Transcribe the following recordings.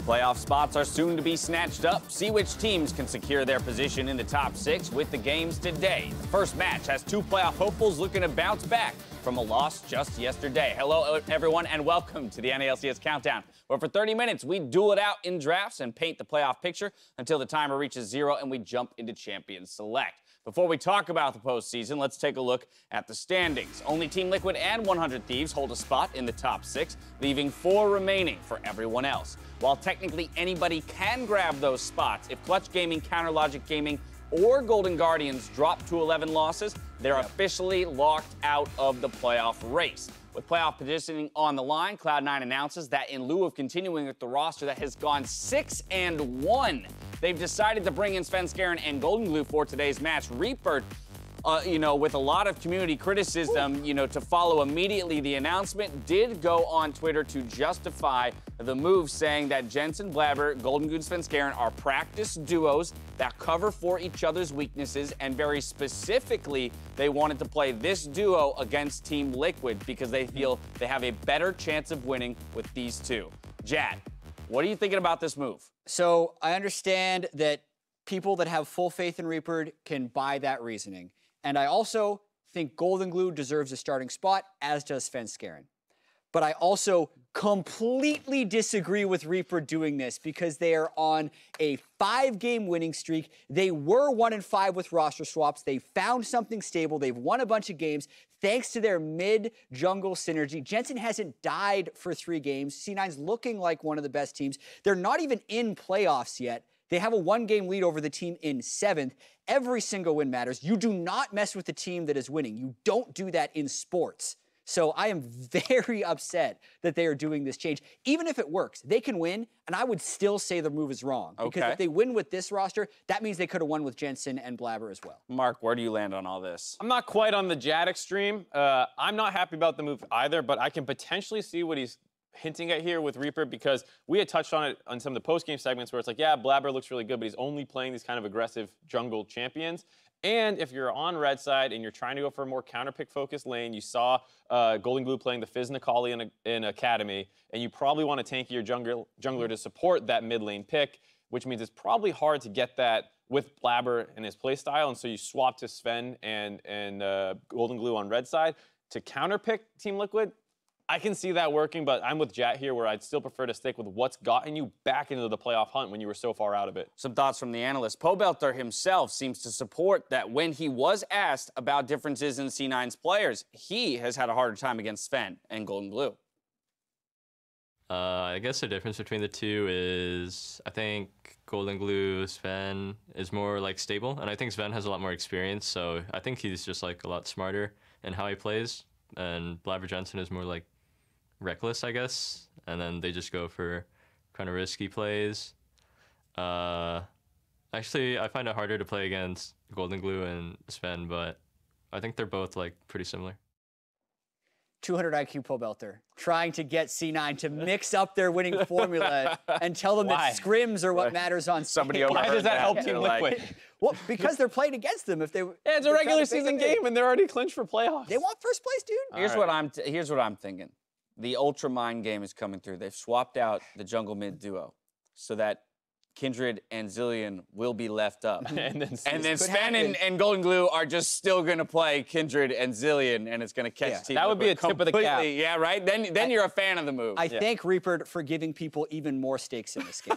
Playoff spots are soon to be snatched up. See which teams can secure their position in the top 6 with the games today. The first match has 2 playoff hopefuls looking to bounce back from a loss just yesterday. Hello, everyone, and welcome to the LCS Countdown, where for 30 minutes we duel it out in drafts and paint the playoff picture until the timer reaches 0 and we jump into Champions Select. Before we talk about the postseason, let's take a look at the standings. Only Team Liquid and 100 Thieves hold a spot in the top 6, leaving 4 remaining for everyone else. While technically anybody can grab those spots, if Clutch Gaming, Counter Logic Gaming, or Golden Guardians drop to 11 losses, they're officially locked out of the playoff race. With playoff positioning on the line, Cloud9 announces that in lieu of continuing with the roster that has gone 6-1, they've decided to bring in Svenskeren and Golden Glue for today's match. Reaper, with a lot of community criticism, to follow immediately the announcement, did go on Twitter to justify the move, saying that Jensen, Blabber, Golden Glue, and Svenskeren are practice duos that cover for each other's weaknesses, and very specifically, they wanted to play this duo against Team Liquid because they feel they have a better chance of winning with these two. Jad, what are you thinking about this move? So I understand that people that have full faith in Reaper can buy that reasoning. And I also think Golden Glue deserves a starting spot, as does Svenskeren. But I also completely disagree with Reaper doing this because they are on a 5-game winning streak. They were 1-5 with roster swaps. They found something stable. They've won a bunch of games thanks to their mid-jungle synergy. Jensen hasn't died for 3 games. C9's looking like one of the best teams. They're not even in playoffs yet. They have a 1-game lead over the team in 7th. Every single win matters. You do not mess with the team that is winning. You don't do that in sports. So I am very upset that they are doing this change. Even if it works, they can win, and I would still say the move is wrong. Because if they win with this roster, that means they could have won with Jensen and Blabber as well. Mark, where do you land on all this? I'm not quite on the Jad extreme. I'm not happy about the move either, but I can potentially see what he's hinting at here with Reaper, because we had touched on it on some of the post-game segments where it's like, yeah, Blabber looks really good, but he's only playing these kind of aggressive jungle champions. And if you're on red side and you're trying to go for a more counter-pick focused lane, you saw Golden Glue playing the Fizz Nikali in Academy, and you probably want to tank your jungler to support that mid lane pick, which means it's probably hard to get that with Blabber and his playstyle, and so you swap to Sven and Golden Glue on red side to counter-pick Team Liquid. I can see that working, but I'm with Jat here, where I'd still prefer to stick with what's gotten you back into the playoff hunt when you were so far out of it. Some thoughts from the analyst. Pobelter himself seems to support that when he was asked about differences in C9's players, he has had a harder time against Sven and Golden Glue. I guess the difference between the two is I think Golden Glue, Sven is more like stable, and I think Sven has a lot more experience, so I think he's just like a lot smarter in how he plays, and Blabber Jensen is more like reckless, I guess, and then they just go for kind of risky plays. Actually, I find it harder to play against Golden Glue and Sven, but I think they're both like pretty similar. 200 IQ Pobelter, trying to get C9 to mix up their winning formula and tell them that scrims are what matters on somebody stage. overheard. Why does that help Team Liquid? Well, because they're playing against them. If they, it's a regular season game, and they're already clinched for playoffs. They want first place, dude. Here's what I'm thinking. The Ultra Mind game is coming through. They've swapped out the jungle mid duo so that Kindred and Zillion will be left up. and then Sven and Golden Glue are just still going to play Kindred and Zillion, and it's going to catch Team That would be a tip of the cap. Yeah, right? Then you're a fan of the move. I thank Reaper for giving people even more stakes in this game.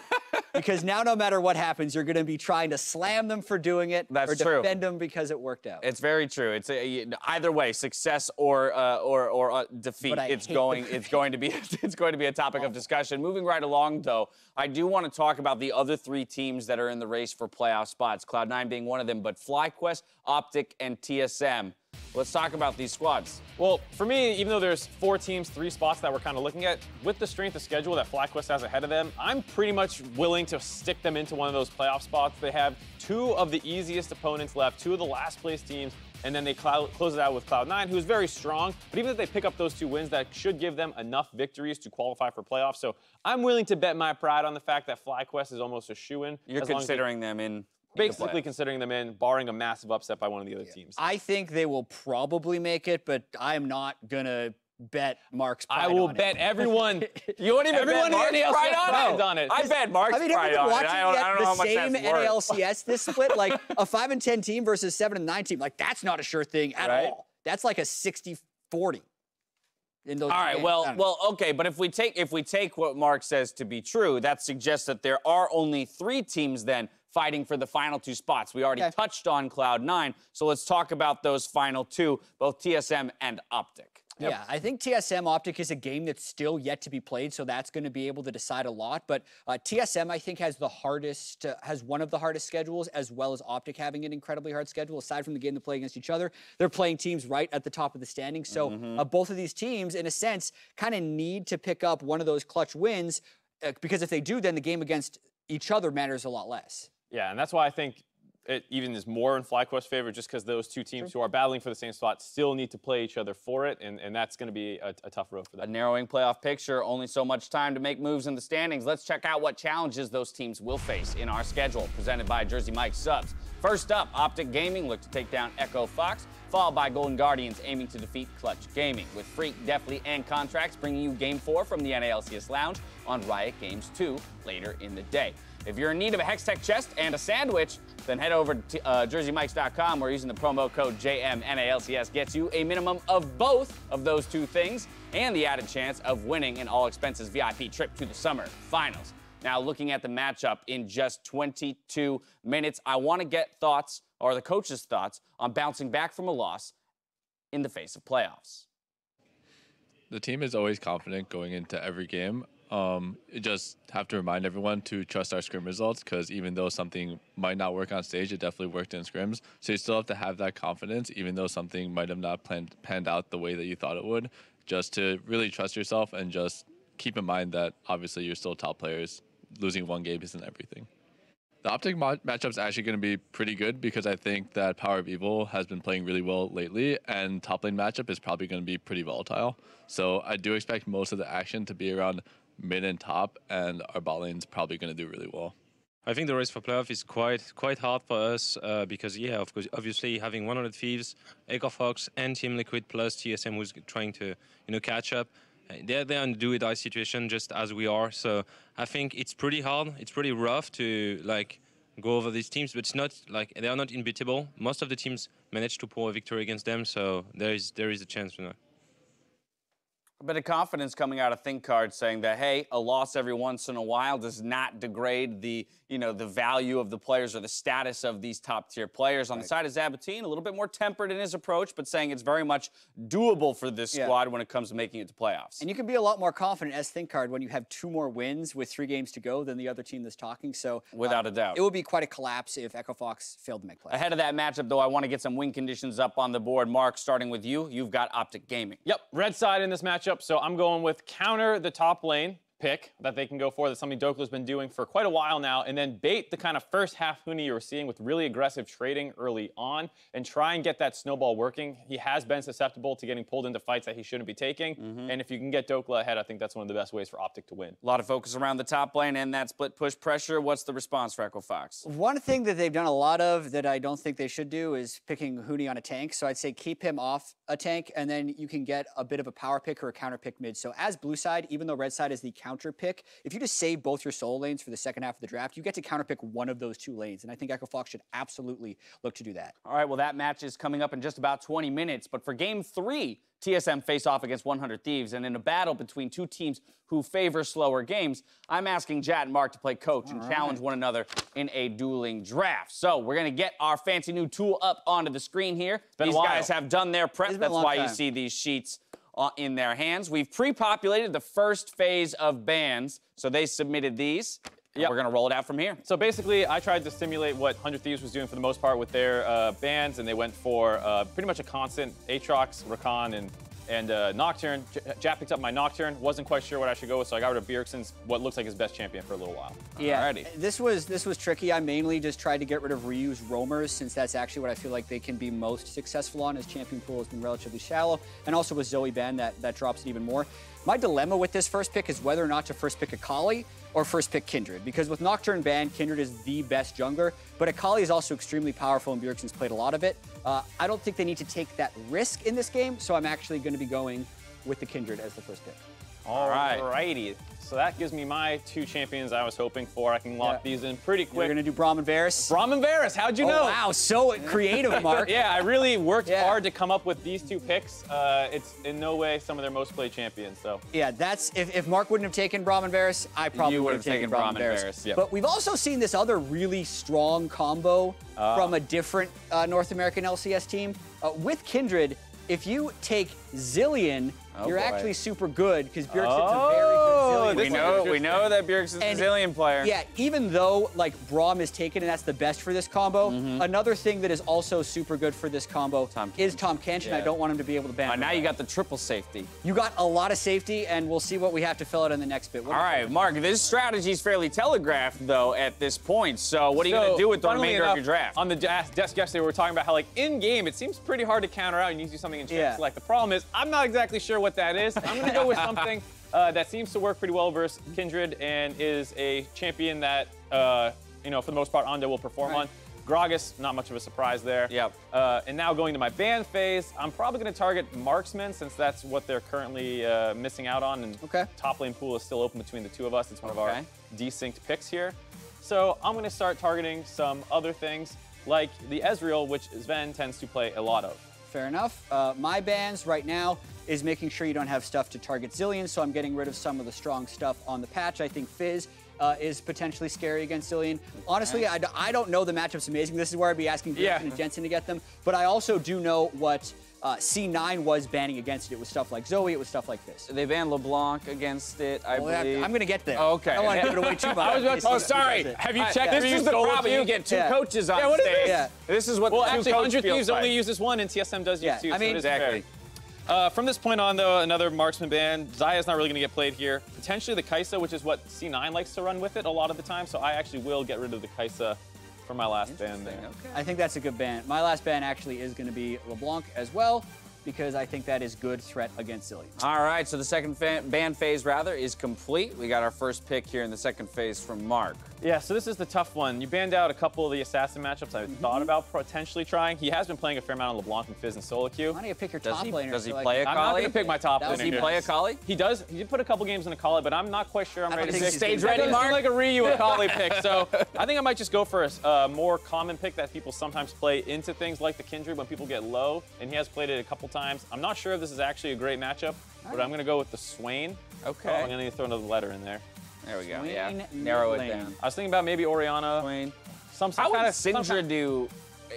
Because now no matter what happens, you're going to be trying to slam them for doing it or defend them because it worked out. It's very true. It's either way, success or defeat. It's going to be a topic of discussion. Moving right along, though, I do want to talk about the other 3 teams that are in the race for playoff spots. Cloud9 being one of them, but FlyQuest, Optic, and TSM. Let's talk about these squads. Well, for me, even though there's 4 teams, 3 spots that we're kind of looking at, with the strength of schedule that FlyQuest has ahead of them, I'm pretty much willing to stick them into one of those playoff spots. They have 2 of the easiest opponents left, 2 of the last place teams, and then they close it out with Cloud9, who's very strong. But even if they pick up those 2 wins, that should give them enough victories to qualify for playoffs. So I'm willing to bet my pride on the fact that FlyQuest is almost a shoo-in. You're considering them in basically considering them in, barring a massive upset by one of the other teams. I think they will probably make it, but I'm not going to bet Mark's pride I will on bet it. everyone. You wouldn't even Everyone bet in the Mark's pride LCS on on it. I bet Mark's I mean, have pride you been on it. watching I don't know how the much same that's worth. NALCS this split? Like a 5-10 team versus 7-9 team. Like that's not a sure thing at Right. all. That's like a 60-40. In those All right, games. well, okay, but if we take what Mark says to be true, that suggests that there are only 3 teams then fighting for the final 2 spots. We already touched on Cloud9, so let's talk about those final 2, both TSM and Optic. Yeah, I think TSM Optic is a game that's still yet to be played, so that's going to be able to decide a lot. But TSM, I think, has one of the hardest schedules, as well as Optic having an incredibly hard schedule. Aside from the game they play against each other, they're playing teams right at the top of the standings. So both of these teams, in a sense, kind of need to pick up one of those clutch wins, because if they do, then the game against each other matters a lot less. Yeah, and that's why I think it even is more in FlyQuest's favor, just because those 2 teams who are battling for the same spot still need to play each other for it, and that's going to be a tough road for them. A narrowing playoff picture, only so much time to make moves in the standings. Let's check out what challenges those teams will face in our schedule, presented by Jersey Mike Subs. First up, Optic Gaming look to take down Echo Fox, followed by Golden Guardians aiming to defeat Clutch Gaming, with Freak, Deftly, and Contracts bringing you Game 4 from the NALCS Lounge on Riot Games 2 later in the day. If you're in need of a Hextech chest and a sandwich, then head over to jerseymikes.com, where using the promo code JMNALCS gets you a minimum of both of those 2 things and the added chance of winning an all-expenses VIP trip to the summer finals. Now, looking at the matchup in just 22 minutes, I want to get thoughts, or the coach's thoughts, on bouncing back from a loss in the face of playoffs. The team is always confident going into every game. You just have to remind everyone to trust our scrim results, because even though something might not work on stage, it definitely worked in scrims. So you still have to have that confidence, even though something might have not panned out the way that you thought it would, just to really trust yourself and just keep in mind that obviously you're still top players. Losing 1 game isn't everything. The Optic matchup is actually going to be pretty good, because I think that Power of Evil has been playing really well lately, and top lane matchup is probably going to be pretty volatile. So I do expect most of the action to be around mid and top, and our bot lane's probably going to do really well. I think the race for playoff is quite hard for us, because of course, obviously having 100 Thieves, Echo Fox, and Team Liquid plus TSM who's trying to catch up. They're there in a do-or-die situation, just as we are. So I think it's pretty hard. It's pretty rough to go over these teams, but it's not like they are not unbeatable. Most of the teams manage to pull a victory against them, so there is a chance for that. A bit of confidence coming out of ThinkCard, saying that, hey, a loss every once in a while does not degrade the value of the players or the status of these top-tier players. On the side of Zabatine, a little bit more tempered in his approach, but saying it's very much doable for this squad when it comes to making it to playoffs. And you can be a lot more confident as ThinkCard when you have 2 more wins with 3 games to go than the other team that's talking. So without a doubt, it would be quite a collapse if Echo Fox failed to make playoffs. Ahead of that matchup, though, I want to get some win conditions up on the board. Mark, starting with you, you've got Optic Gaming. Yep, red side in this matchup, so I'm going with counter the top lane pick that they can go for. That's something Dokka's been doing for quite a while now, and then bait the kind of first half Huni you were seeing with really aggressive trading early on and try and get that snowball working. He has been susceptible to getting pulled into fights that he shouldn't be taking, and if you can get Dokka ahead, I think that's one of the best ways for Optic to win. A lot of focus around the top lane and that split push pressure. What's the response for Echo Fox? One thing that they've done a lot of that I don't think they should do is picking Huni on a tank. So I'd say keep him off a tank, and then you can get a bit of a power pick or a counter pick mid. So as blue side, even though red side is the counter pick, if you just save both your solo lanes for the second half of the draft, you get to counterpick one of those 2 lanes. And I think Echo Fox should absolutely look to do that. All right, well, that match is coming up in just about 20 minutes. But for Game 3, TSM face off against 100 Thieves. And in a battle between 2 teams who favor slower games, I'm asking Jat and Mark to play coach and challenge one another in a dueling draft. So we're going to get our fancy new tool up onto the screen here. These guys have done their prep. That's why you see these sheets in their hands. We've pre-populated the first phase of bans, so they submitted these. Yep. We're going to roll it out from here. So basically, I tried to simulate what 100 Thieves was doing for the most part with their bans, and they went for pretty much a constant Aatrox, Rakan, and Nocturne. Jap picked up my Nocturne. Wasn't quite sure what I should go with, so I got rid of Bjergsen's, what looks like his best champion for a little while. Yeah, Alrighty. this was tricky. I mainly just tried to get rid of Ryu's roamers, since that's actually what I feel like they can be most successful on. His champion pool has been relatively shallow, and also with Zoe ban, that drops it even more. My dilemma with this first pick is whether or not to first pick Akali or first pick Kindred, because with Nocturne ban, Kindred is the best jungler, but Akali is also extremely powerful, and Bjergsen's played a lot of it. I don't think they need to take that risk in this game, so I'm actually going to be going with the Kindred as the first pick. All righty. So that gives me my 2 champions I was hoping for. I can lock these in pretty quick. We're going to do Braum and Varus. Braum and Varus, how'd you know? Wow, so creative, Mark. Yeah, I really worked hard to come up with these 2 picks. It's in no way some of their most played champions, so. Yeah, that's if Mark wouldn't have taken Braum and Varus, I probably would have taken Braum and Varus. Yep. But we've also seen this other really strong combo from a different North American LCS team. With Kindred, if you take Zillion, you're actually super good because Bjergsen's a very good Zillion. We know that Bjergsen's a Zillion player. Yeah, even though like Braum is taken and that's the best for this combo, another thing that is also super good for this combo is Tom Kench, and I don't want him to be able to ban. Now you got the triple safety. You got a lot of safety, and we'll see what we have to fill out in the next bit. All right, Mark, this strategy is fairly telegraphed, though, at this point. So what are you going to do with the remainder of your draft? On the desk yesterday, we were talking about how, like, in-game, it seems pretty hard to counter out. You need to do something in chance. Like, the problem is, I'm not exactly sure what that is. I'm going to go with something that seems to work pretty well versus Kindred and is a champion that, you know, for the most part, Ando will perform on. Gragas, not much of a surprise there. Yep. And now going to my ban phase, I'm probably going to target Marksman since that's what they're currently missing out on. And top lane pool is still open between the 2 of us. It's one of our desynced picks here. So I'm going to start targeting some other things like the Ezreal, which Sven tends to play a lot of. Fair enough. My bans right now is making sure you don't have stuff to target Zillion, so I'm getting rid of some of the strong stuff on the patch. I think Fizz is potentially scary against Zillion. Honestly, I don't know the matchup's amazing. This is where I'd be asking Griffin and Jensen to get them, but I also do know what C9 was banning against it. It was stuff like Zoe, it was stuff like this. They banned LeBlanc against it, I believe. I'm going to get there. Oh, okay. I don't want to give it away too much. I was about to Oh, sorry. Have you checked This is the problem. You get 2 coaches on what is stage. this? This is what well, the 2 actually, coach 100 feels Thieves like. only uses 1, and TSM does use 2. I mean, so exactly. From this point on, though, another marksman ban. Zaya's not really going to get played here. Potentially the Kai'Sa, which is what C9 likes to run with it a lot of the time. So I actually will get rid of the Kai'Sa for my last ban there. I think that's a good ban. My last ban actually is going to be LeBlanc as well, because I think that is good threat against Zillion. All right, so the second ban phase, rather, is complete. We got our first pick here in the second phase from Mark. Yeah, so this is the tough one. You banned out a couple of the assassin matchups I thought about potentially trying. He has been playing a fair amount of LeBlanc and Fizz and solo queue. Why don't you pick your top laner? Does he play a I'm not Kali? going to pick my top laner. Does he play a Kali? He does. He did put a couple games in a Kali, but I'm not quite sure I'm ready to think pick. he's Stage gonna ready, be Mark? Mark? Like a Ryu Akali pick. So I think I might just go for a more common pick that people sometimes play into things like the Kindred when people get low, and he has played it a couple times. I'm not sure if this is actually a great matchup, but I'm going to go with the Swain. Okay. Oh, I'm going to need to throw another letter in there. There we go. Swain Yeah. Narrow it lane. down. I was thinking about maybe Orianna. Swain. Some How would kind of Syndra do?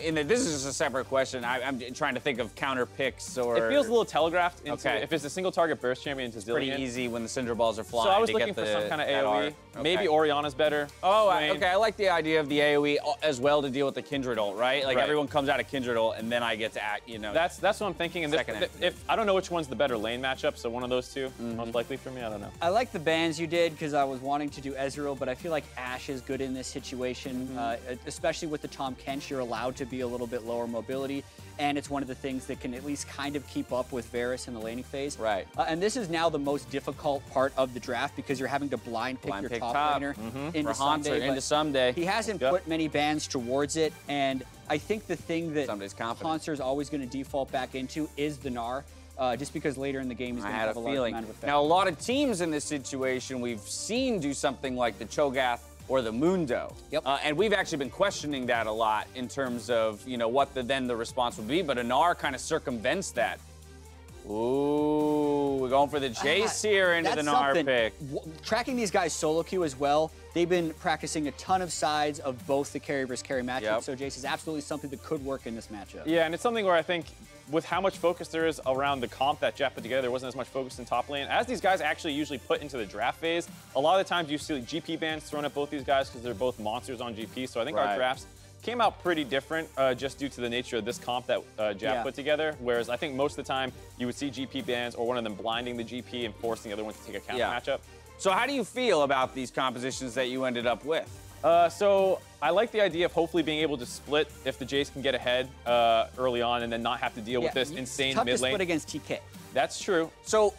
This is just a separate question. I'm trying to think of counter picks or. It feels a little telegraphed. Into Okay. If it's a single target burst champion into Zillion. pretty easy when the Syndra balls are flying. So I was to looking get for the, some kind of that AoE. R. Maybe Orianna's better. Oh, Swain. okay. I like the idea of the AoE as well to deal with the Kindred ult, right? Like everyone comes out of Kindred ult, and then I get to act. You know. That's what I'm thinking. And Second if I don't know which one's the better lane matchup, so one of those 2 most likely for me. I don't know. I like the bans you did because I was wanting to do Ezreal, but I feel like Ashe is good in this situation, especially with the Tom Kench. You're allowed to be a little bit lower mobility, and it's one of the things that can at least kind of keep up with Varus in the laning phase. Right. And this is now the most difficult part of the draft because you're having to blind pick your top laner into Sunday. Into Someday. He hasn't put many bans towards it, and I think the thing that Someday's confident. Hanszer is always going to default back into is the Gnar. Just because later in the game he's I going to had have a a large feeling. amount of effect. Now, a lot of teams in this situation we've seen do something like the Cho'Gath or the Mundo. Yep. And we've actually been questioning that a lot in terms of, you know, what then the response would be, but Gnar kind of circumvents that. Ooh, we're going for the Jace here into the That's Gnar something. pick. Tracking these guys solo queue as well, they've been practicing a ton of sides of both the carry versus carry matchup, so Jace is absolutely something that could work in this matchup. Yeah, and it's something where I think with how much focus there is around the comp that Jeff put together, there wasn't as much focus in top lane. As these guys actually usually put into the draft phase, a lot of the times you see GP bans thrown at both these guys because they're both monsters on GP. So I think our drafts came out pretty different just due to the nature of this comp that Jeff put together. Whereas I think most of the time you would see GP bans or one of them blinding the GP and forcing the other one to take a counter matchup. So how do you feel about these compositions that you ended up with? So I like the idea of hopefully being able to split if the Jace can get ahead early on and then not have to deal with this insane tough mid to lane. split against TK. That's true. So,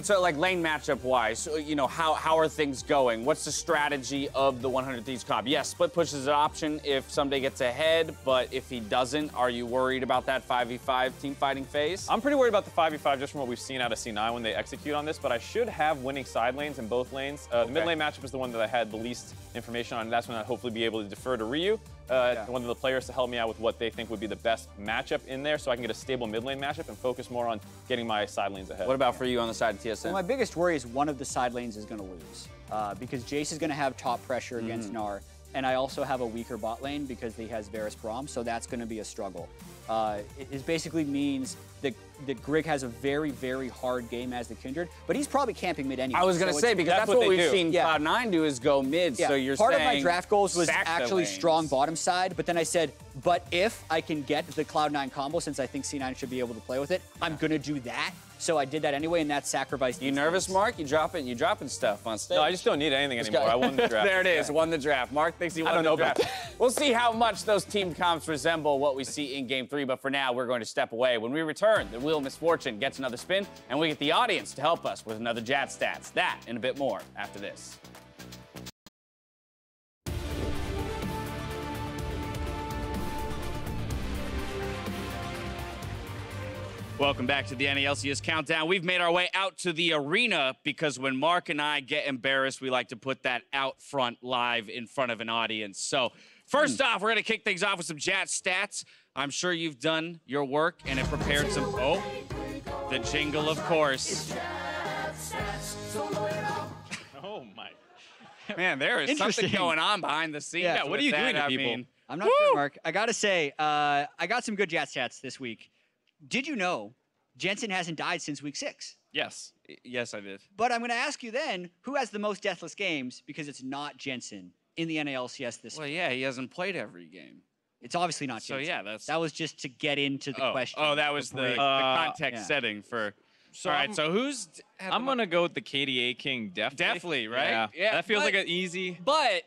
so like lane matchup wise, you know, how are things going? What's the strategy of the 100 Thieves comp? Yes, split push is an option if someday gets ahead, but if he doesn't, are you worried about that 5v5 team fighting phase? I'm pretty worried about the 5v5 just from what we've seen out of C9 when they execute on this, but I should have winning side lanes in both lanes. The mid lane matchup is the one that I had the least information on, and that's when I'd hopefully be able to defer to Ryu, one of the players, to help me out with what they think would be the best matchup in there so I can get a stable mid lane matchup and focus more on getting my side lanes ahead. What about for you on the side of TSM? Well, my biggest worry is one of the side lanes is going to lose because Jace is going to have top pressure against Gnar, and I also have a weaker bot lane because he has Varus Braum, so that's going to be a struggle. It basically means that Grig has a very, very hard game as the Kindred, but he's probably camping mid anyway. I was going to say, because that's what we've seen Cloud9 do is go mid, so you're Part saying of my draft goals was stack the actually lanes. strong bottom side, but then I said, but if I can get the Cloud9 combo, since I think C9 should be able to play with it, I'm going to do that. So I did that anyway, and that sacrificed. You nervous, Mark? You dropping stuff on stage. No, I just don't need anything anymore. I won the draft. There it is, won the draft. Mark thinks he won the draft. We'll see how much those team comps resemble what we see in Game 3, but for now, we're going to step away. When we return, the Wheel of Misfortune gets another spin, and we get the audience to help us with another Jat Stats. That and a bit more after this. Welcome back to the LCS Countdown. We've made our way out to the arena because when Mark and I get embarrassed, we like to put that out front live in front of an audience. So first off, we're going to kick things off with some Jat Stats. I'm sure you've done your work and have prepared some... Oh, the jingle, of course. Oh, my. Man, there is something going on behind the scenes. Yeah, what are you doing to people? I'm not sure, Mark. I got to say, I got some good Jat Stats this week. Did you know Jensen hasn't died since week 6? Yes. Yes, I did. But I'm going to ask you then, who has the most deathless games, because it's not Jensen, in the NALCS this Well, week? yeah, he hasn't played every game. It's obviously not So, Jensen. yeah, that was just to get into the question. Oh, that was the context setting for... So all right, so who's... I'm going to go with the KDA King, definitely. Definitely, right? Yeah. That feels like an easy... But,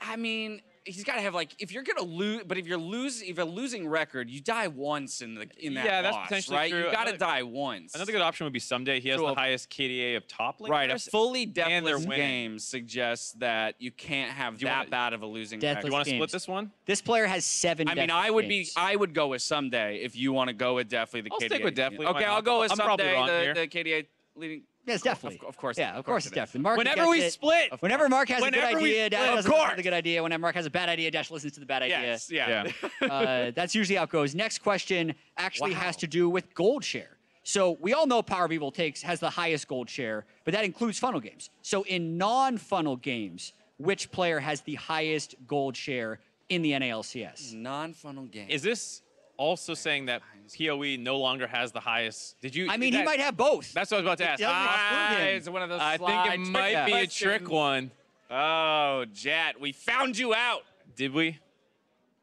I mean... He's got to have like if you're gonna lose, but if you're a losing record, you die once in that that's loss, potentially right? true. You got to die once. Another good option would be Someday. He has the highest KDA of top laners. Right, a fully and they're deathless winning. game suggests that you can't have that bad of a losing record. Do you want to split this one? This player has 7 I mean, deathless games. I would go with Someday if you want to go with definitely the KDA. I'll stick with definitely. Okay, I'll go with I'm probably wrong Someday, here. the KDA leading. Yes, definitely. Of course. Yeah, of course it's definitely. Mark Whenever gets we it. split. Whenever Mark has a good idea, Dash of doesn't course. have a good idea. Whenever Mark has a bad idea, Dash listens to the bad idea. Yes, yeah. That's usually how it goes. Next question actually has to do with gold share. So we all know Power People has the highest gold share, but that includes funnel games. So in non-funnel games, which player has the highest gold share in the NALCS? Non-funnel game. Is this also saying that PoE no longer has the highest? I mean, he might have both. That's what I was about to ask. It's one of those I think it might be a trick one. Oh, Jat, we found you out. Did we?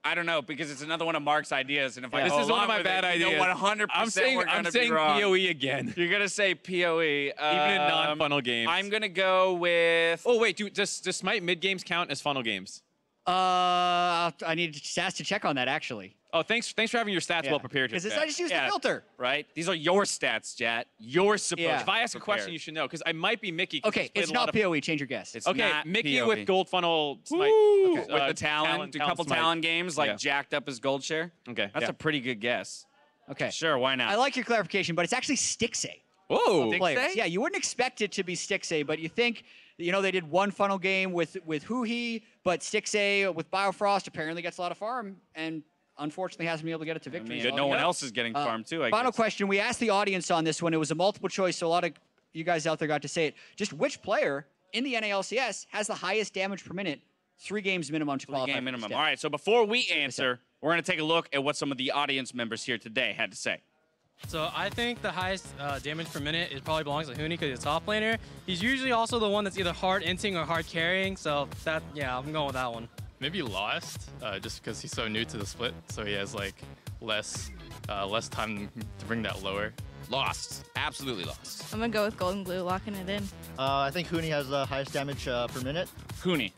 I don't know, because it's another one of Mark's ideas, and if I This go is one of along my with bad it, you ideas. know 100% I'm saying be wrong. PoE again. You're gonna say PoE, Even in non-funnel games. I'm gonna go with. Oh wait, dude, does Smite mid games count as funnel games? I need Stats to check on that, actually. Oh, thanks for having your stats well prepared. Because I just used the filter. Right? These are your stats, Jat. You're supposed to If I ask a question, you should know, because I might be Mickey. Okay, it's not PoE. Change your guess. It's Okay, not Mickey PoE. with gold funnel Smite. Woo! Okay, With the Talon, a couple Smite. Talon games, like jacked up his gold share. Okay, That's a pretty good guess. Okay. Sure, why not? I like your clarification, but it's actually Stixay. Oh, Players. Yeah, you wouldn't expect it to be Stixay, but you think, they did one funnel game with Huhi, but Stixay with Biofrost apparently gets a lot of farm, and unfortunately hasn't been able to get it to victory. No one else is getting farmed too, I Final guess. question. We asked the audience on this one. It was a multiple choice, so a lot of you guys out there got to say it. Just which player in the NALCS has the highest damage per minute, 3 games minimum to qualify? Game minimum. All right, so before we answer, we're going to take a look at what some of the audience members here today had to say. So I think the highest damage per minute probably belongs to Huni because he's a top laner. He's usually also the one that's either hard inting or hard carrying. So I'm going with that one. Maybe Lost, just because he's so new to the split, so he has like less time to bring that lower. Lost. Absolutely lost. I'm gonna go with Golden Glue, locking it in. I think Huni has the highest damage per minute. Huni.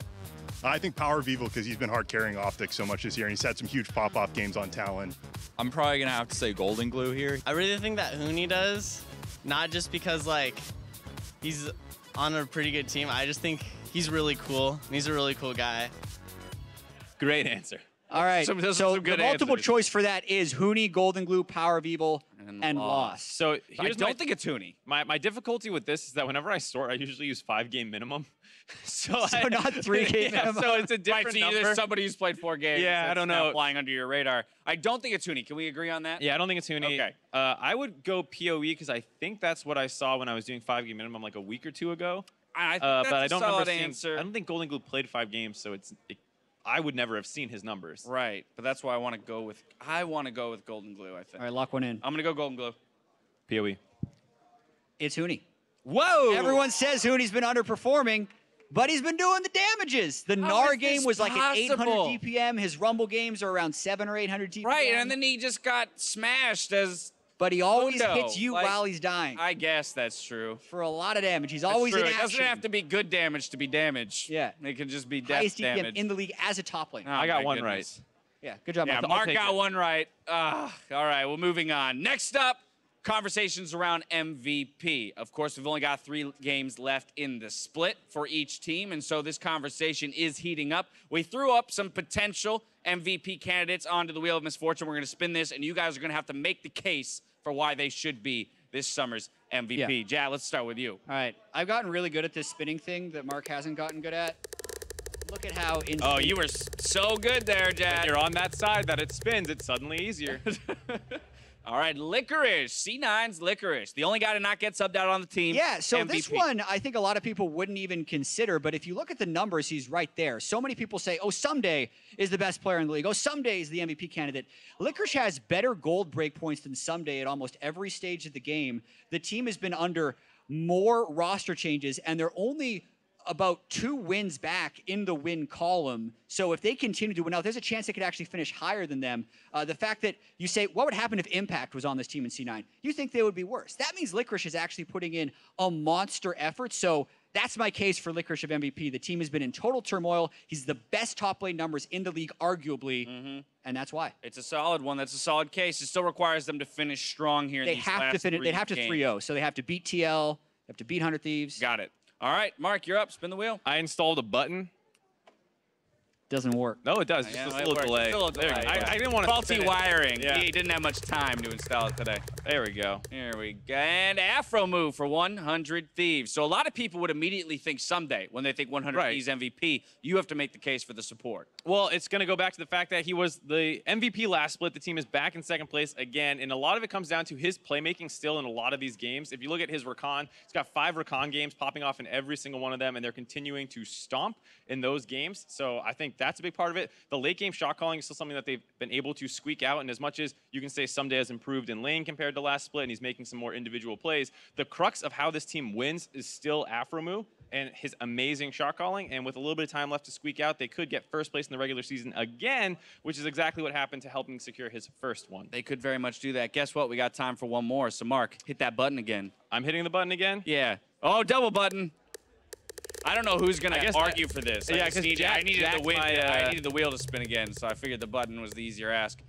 I think Power of Evil because he's been hard carrying Optic so much this year, and he's had some huge pop-off games on Talon. I'm probably gonna have to say Golden Glue here. I really think that Huni does, not just because like he's on a pretty good team. I just think he's really cool. He's a really cool guy. Great answer. All right, Those are so some good the multiple answers. choice for that is Huni, Golden Glue, Power of Evil, and Lost. So I here's don't think it's Huni. my difficulty with this is that whenever I sort, I usually use 5-game minimum. So not 3-game yeah, minimum. So it's a different Right, so number. there's somebody who's played 4 games. Yeah, I that's don't now know. flying under your radar. I don't think it's Huni. Can we agree on that? Yeah, I don't think it's Huni. Okay. I would go PoE because I think that's what I saw when I was doing 5-game minimum like a week or 2 ago. I think But that's I a don't solid remember seeing. answer. I don't think Golden Glue played 5 games, so I would never have seen his numbers. Right, but that's why I want to go with Golden Glue, I think. All right, lock one in. I'm going to go Golden Glue. PoE. It's Huni. Whoa! Everyone says Huni's been underperforming, but he's been doing the damages. The Gnar is game this was like an 800 possible? DPM. His Rumble games are around 700 or 800 DPM. Right, and then he just got smashed as but he always Mundo. hits you Like, while he's dying I guess that's true. for a lot of damage. He's That's always true. in It action. doesn't have to be good damage to be damage. Yeah. It can just be death Highest DPM damage. in the league as a top lane. Oh, I got my one goodness. Yeah, good job, Yeah, Mark. Mark take got it. one right. All right, well, moving on. Next up, conversations around MVP. Of course, we've only got 3 games left in the split for each team, and so this conversation is heating up. We threw up some potential MVP candidates onto the Wheel of Misfortune. We're going to spin this, and you guys are going to have to make the case for why they should be this summer's MVP. Ja, let's start with you. All right, I've gotten really good at this spinning thing that Mark hasn't gotten good at. Look at how in Oh, you were so good there, When Jad. you're on that side that it spins, it's suddenly easier. All right, Licorice. C9's Licorice. The only guy to not get subbed out on the team. Yeah, so MVP. this one I think a lot of people wouldn't even consider, but if you look at the numbers, he's right there. So many people say, oh, Someday is the best player in the league. Oh, Someday is the MVP candidate. Licorice has better gold break points than Someday at almost every stage of the game. The team has been under more roster changes, and they're only about 2 wins back in the win column. So if they continue to win out, there's a chance they could actually finish higher than them. The fact that you say, what would happen if Impact was on this team in C9? You think they would be worse. That means Licorice is actually putting in a monster effort. So that's my case for Licorice of MVP. The team has been in total turmoil. He's the best top lane numbers in the league, arguably, and that's why. It's a solid one. That's a solid case. It still requires them to finish strong here in They these have to last finish. 3 They have to games. 3-0. So they have to beat TL. They have to beat 100 Thieves. Got it. All right, Mark, you're up. Spin the wheel. I installed a button. Doesn't work. No, it does. Yeah, Just a it little works. delay. It's a little There you go. delay. I didn't want to Faulty wiring. Yeah. He didn't have much time to install it today. There we go. Here we go. And Afro move for 100 Thieves. So a lot of people would immediately think Someday when they think 100 Right. Thieves MVP. You have to make the case for the support. Well, it's going to go back to the fact that he was the MVP last split. The team is back in 2nd place again, and a lot of it comes down to his playmaking still in a lot of these games. If you look at his Rakan, he's got 5 Rakan games popping off in every single one of them, and they're continuing to stomp in those games. So I think that's a big part of it. The late game shot calling is still something that they've been able to squeak out, and as much as you can say Someday has improved in lane compared to last split, and he's making some more individual plays, the crux of how this team wins is still Afromu and his amazing shot calling, and with a little bit of time left to squeak out, they could get 1st place in the regular season again, which is exactly what happened to helping secure his 1st one. They could very much do that. Guess what? We got time for one more. So, Mark, hit that button again. I'm hitting the button again? Yeah. Oh, double button. I don't know who's going I to guess argue for this. Yeah, I just 'cause needed, Jack- I needed Jack's the wheel. my, I needed the wheel to spin again, so I figured the button was the easier ask.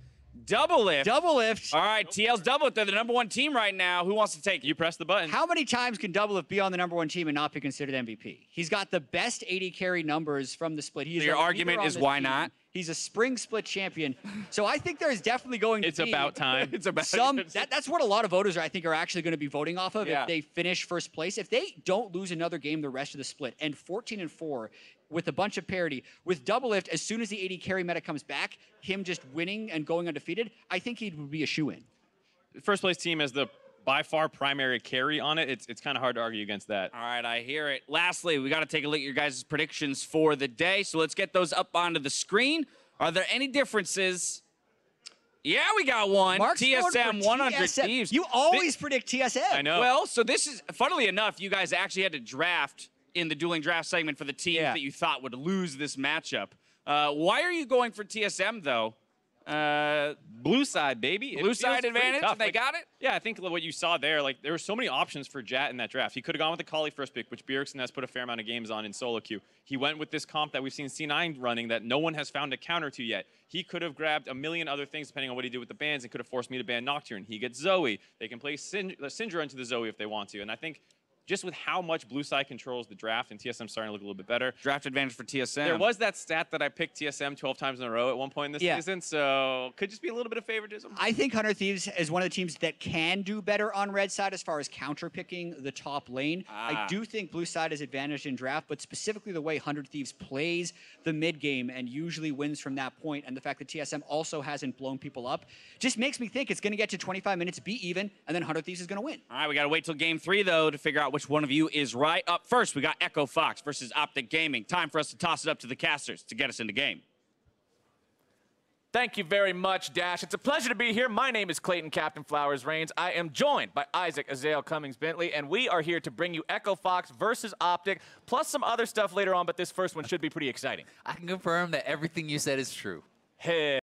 Double lift. Double lift. All right, TL's double lift. They're the #1 team right now. Who wants to take it? You press the button. How many times can Double Lift be on the #1 team and not be considered MVP? He's got the best 80 carry numbers from the split. He's So your a leader argument on is this why team. not? He's a spring split champion. So I think there's definitely going to It's be about time. It's about that's what a lot of voters I think are actually going to be voting off of Yeah. if they finish 1st place. If they don't lose another game the rest of the split and 14-4 with a bunch of parity with Double Lift, as soon as the 80 carry meta comes back, him just winning and going undefeated, I think he would be a shoo-in. 1st place team has the by far primary carry on it. It's kind of hard to argue against that. All right, I hear it. Lastly, we got to take a look at your guys' predictions for the day. So let's get those up onto the screen. Are there any differences? Yeah, we got one. Mark's going TSM for 100 TSM. Thieves. You always predict TSM. I know. Well, so this is, funnily enough, you guys actually had to draft in the dueling draft segment for the teams Yeah. that you thought would lose this matchup. Why are you going for TSM, though? Blue side, baby. Blue side advantage, tough. they got it? Yeah, I think what you saw there, like, there were so many options for Jat in that draft. He could have gone with the Kali first pick, which Bjergsen has put a fair amount of games on in solo queue. He went with this comp that we've seen C9 running that no one has found a counter to yet. He could have grabbed a million other things depending on what he did with the bans and could have forced me to ban Nocturne. He gets Zoe. They can play Syndra into the Zoe if they want to. And I think just with how much blue side controls the draft, and TSM starting to look a little bit better. Draft advantage for TSM. There was that stat that I picked TSM 12 times in a row at one point in this season, so could just be a little bit of favoritism. I think Hunter Thieves is one of the teams that can do better on red side as far as counter-picking the top lane. I do think blue side is advantaged in draft, but specifically the way Hunter Thieves plays the mid game and usually wins from that point, and the fact that TSM also hasn't blown people up, just makes me think it's going to get to 25 minutes, be even, and then Hunter Thieves is going to win. All right, we got to wait till game 3, though, to figure out which one of you is right. Up first, we got Echo Fox versus Optic Gaming. Time for us to toss it up to the casters to get us into game. Thank you very much, Dash. It's a pleasure to be here. My name is Clayton Captain Flowers Reigns. I am joined by Isaac Azael Cummings Bentley, and we are here to bring you Echo Fox versus Optic, plus some other stuff later on, but this first one should be pretty exciting. I can confirm that everything you said is true. Hey.